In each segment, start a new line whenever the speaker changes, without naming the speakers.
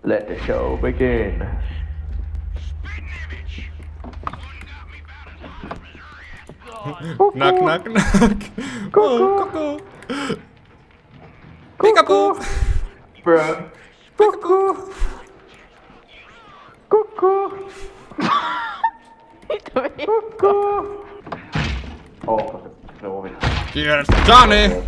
Let the show begin.
Knock, knock, knock. Koko. Peekaboo.
Bruh.
Peekaboo.
Kuku.
Mitä
Kuku. Se ovi.
Yes, Johnny.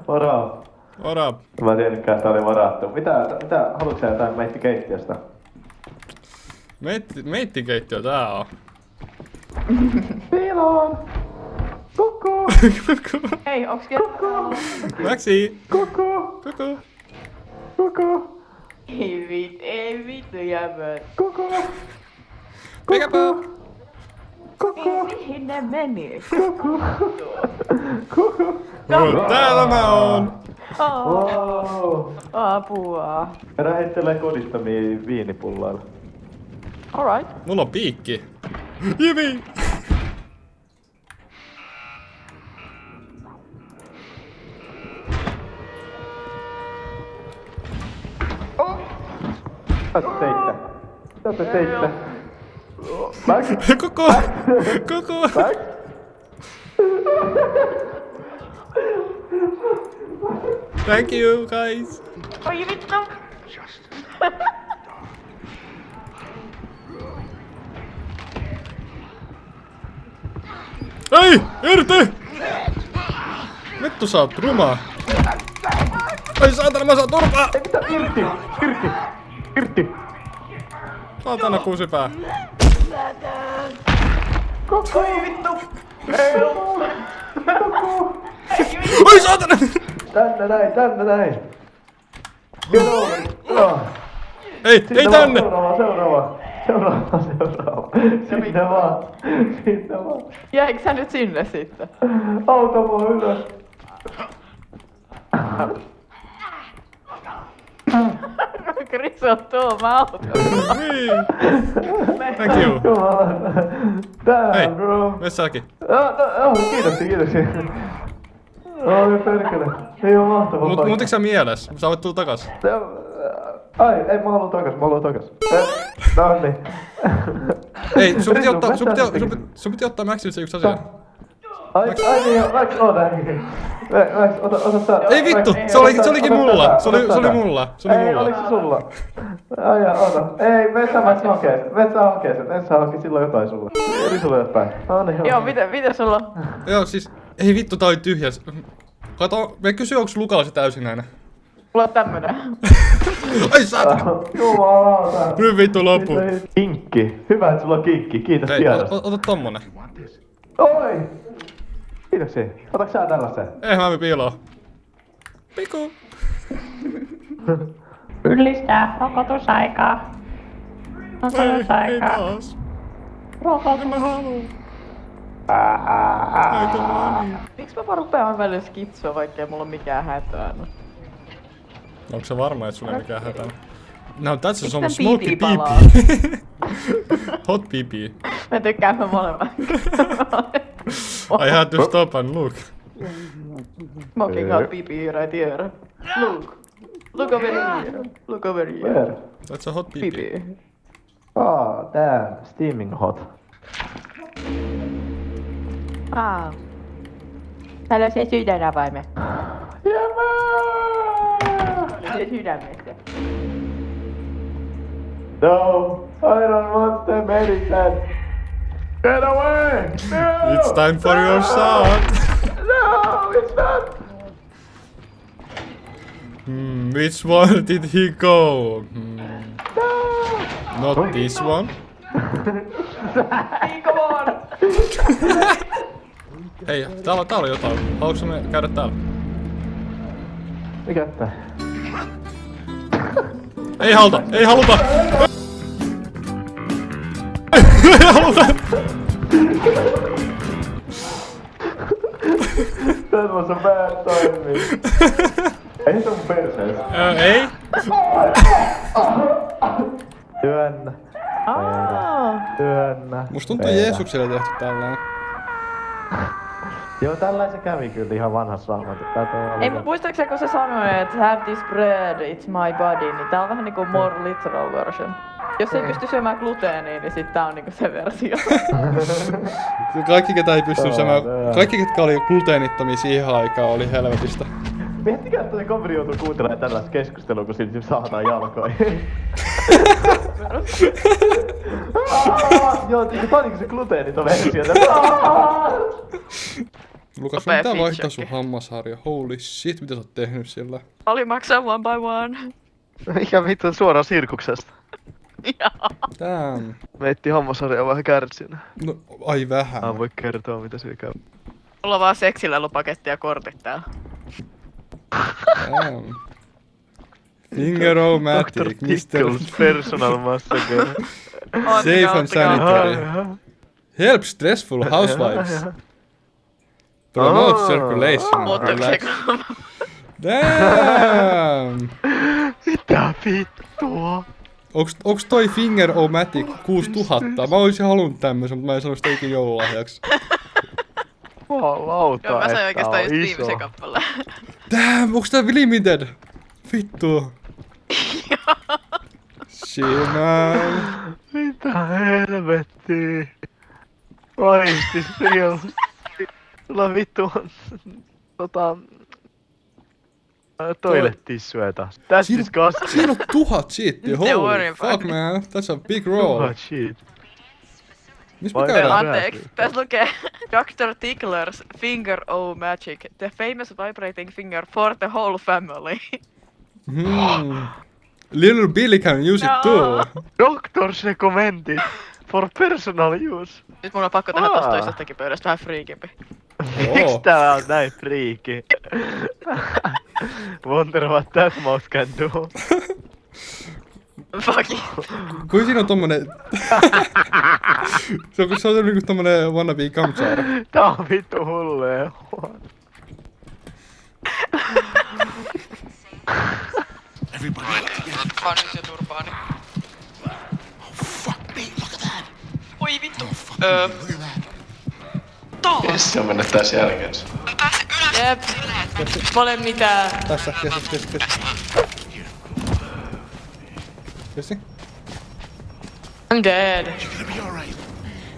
Moro.
What up?
Mä en tiennytkään, että oli varattu. Mitä, haluatko sä jotain meittikeittiöstä?
Meittikeittiö tää on.
Piiloon! Kuku!
Hei, onks ketään?
Maxi.
Kuku!
Kuku.
Kuku!
Ei vittu jäbö.
Kuku!
Peekaboo.
Kuku!
Mihin ne meni?
Kuku! Kuku!
Täällä mä oon.
Wow!
Apua.
Herra heittelee kodistamia viinipulloilla.
Alright.
Mulla on piikki. Jivi.
Mitä te teitte? Mitä te teitte? Max?
Koko. Koko.
Max?
Thank you guys.
Oi vittu.
Ei! Irti! Vittu sä oot ruma. Ai saatana mä saan turpaa!
Ei mitä? Irti! Irti! Irti!
Saatana kuusipää.
Kuku! Ei vittu! Ei! Kuku!
Ai saatana!
Tänne näin! Get over! Oh.
Ei, ei tänne!
Seuraava! Sinne vaan!
Jäikö sä nyt sinne sitten?
Auta mua ylös!
Chris on tuo, mä autan.
Niin. Thank you.
Tää,
Hei,
bro!
mene säkin.
Kiitoksia. Oi perkele. Ei oo mahtava paikka.
Muutiks sä mieles? Sä voit tulla takas.
Ai, ei mä haluun takas. No niin.
Ei, sun piti
Risu,
ottaa,
vetä
sun piti ottaa Maxille se yksi asia.
Ai niin joo, Max, oota. Max, ota tää.
Ei vittu, se olikin mulla. Se oli mulla.
Ei, oliks se sulla? Ai jaa, oota. Ei, mene sä Max hakee sen. En sä hakee, sillä on jotain sulla. Risulle jotain. No niin,
Joo, mitä sulla?
Joo, siis, ei vittu, tää oli tyhjä. Kato, me kysy onks Lukalla se täysinäinen.
Mulla on tämmönen.
Ai saatana!
Jumalauta.
Nyt vittu loppu.
Kinkki. Hyvä, että sulla on kinkki. Kiitos
Hei,
tiedosta.
ota tommonen.
Oi! Kiitoksia. Otaks sä tällaisen?
Ei mä piiloon. Piku.
Yllistää rokotusaikaa.
Ei
Rokotusaikaa.
taas.
Rokotus.
En mä haluu. Eikö mä niin?
Miksi mä vaan rupean välillä skitsoa, vaikkei mulla on mikään hätää? No.
Onko se varma, että sulla ei mikään hätänä? No, that's some
tän
smoky
piipi palaa?
pee. Hot pee.
Mä tykkään mä molemmat.
I had to stop and look.
Smoking hot pee right here. Look over here. Look over here.
Where?
That's a hot pee.
Pee.
Oh, damn. Steaming hot.
Täällä on se sydänavaime.
Jämää!
Se sydämestä.
No, I don't want the medicine. Get away! No!
It's time for your shot.
No, it's not.
Which one did he go?
No.
Not this one.
Come on!
Hei, täällä on jotain. Haluatko me käydä täällä?
Mikä tää?
Ei haluta! Ei haluta! Ei haluta!
That was a bad timing. Ei se on perseessä.
Ei.
Työnnä. Työnnä.
Musta tuntuu Jeesukselle tehty tällainen.
Joo, tällä se kävi kyllä ihan vanhassa raamatussa.
Ei, mut muistaakseni kun se sanoi, että have this bread, it's my body, niin tää on vähän niinku more literal version. Jos ei pysty syömään gluteenia, niin sit tää on niinku se versio.
Kaikki, ketä ei pysty syömään, kaikki, ketkä oli gluteenittomia siihen aikaan, oli helvetistä.
Miettikää, että toi kaveri joutuu kuuntelemaan tällaista keskustelua, kun siinä saataan jalkoihin. Joo, tää on niinku se gluteeniton versio.
Lukas,
Nopea
mitä vaihtaa
feature.
sun hammasharja? Holy shit, mitä sä oot tehnyt sillä?
Oli maksaa one by one.
Mikä vittu suoraan sirkuksesta?
Joo.
Damn.
Meitti hammasarjaa vähän kärsinä.
No, ai vähän.
Mä en voi kertoa mitä siinä käy.
Mulla on vaan seksilelupaketti ja kortit täällä.
Damn. Finger-o-matic,
Dr.
Mr.
Tickles Personal Massacre.
Safe and sanitary. Help stressful housewives. Promote circulation. Relax. Damn!
Mitä vittua?
Onks toi Finger-o-matic 6000? Mä olisin halunnut tämmösen, mutta mä en saanut sitä ikinä joululahjaksi.
Jumalauta,
Joo, mä sain
että
oikeastaan
on
just
iso.
viimeisen kappaleen.
Damn, onks tää limited? Vittu. Shiman.
Mitä helvettiä? Oikeesti real. Sulla vittu on toilettissuja taas. That's disgusting.
Siinä on 1000 shittiä,
Don't
holy
worry about
fuck
it.
man, that's a big roll.
Oh shit.
Missä me
Vai-
käydään?
Anteeksi, tässä lukee Dr. Tickler's Finger-o-matic. The famous vibrating finger for the whole family.
Little Billy can use it too.
Doctor's recommended for personal use.
Nyt mun on pakko tehdä tosta toisestakin pöydästä vähän friikimpi.
Miksi tää on näin friiki? Wonder what that mouse can do.
Fuck it.
Kui siinä on tommonen... se on niinku tommonen wannabe kamsaara.
Tää on vittu hullee.
Hannes ja turbaani. Oi vittu.
Yes, se on mennä taas jälkeensä.
Jep. Mä olen mitään.
Tässä, kesi. Kesi?
I'm dead.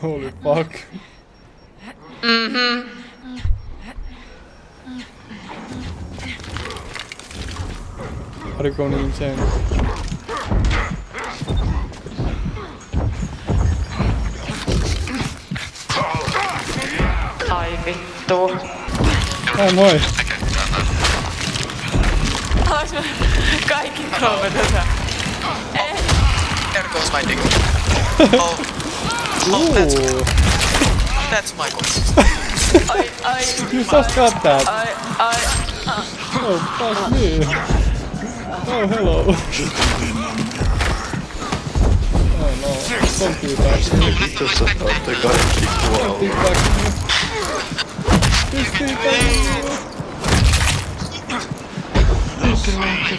Holy fuck. Are you going insane?
Ai vittu.
Ai moi.
Haluais mä kaikki kolme tätä?
There goes my dick. Oh, that's Michael.
Ai.
You just got that.
Ai.
Oh fuck me. Oh hello. Oh no. Don't do that.
Vitussa olette kaikki kuollut.
Think back. Just think back.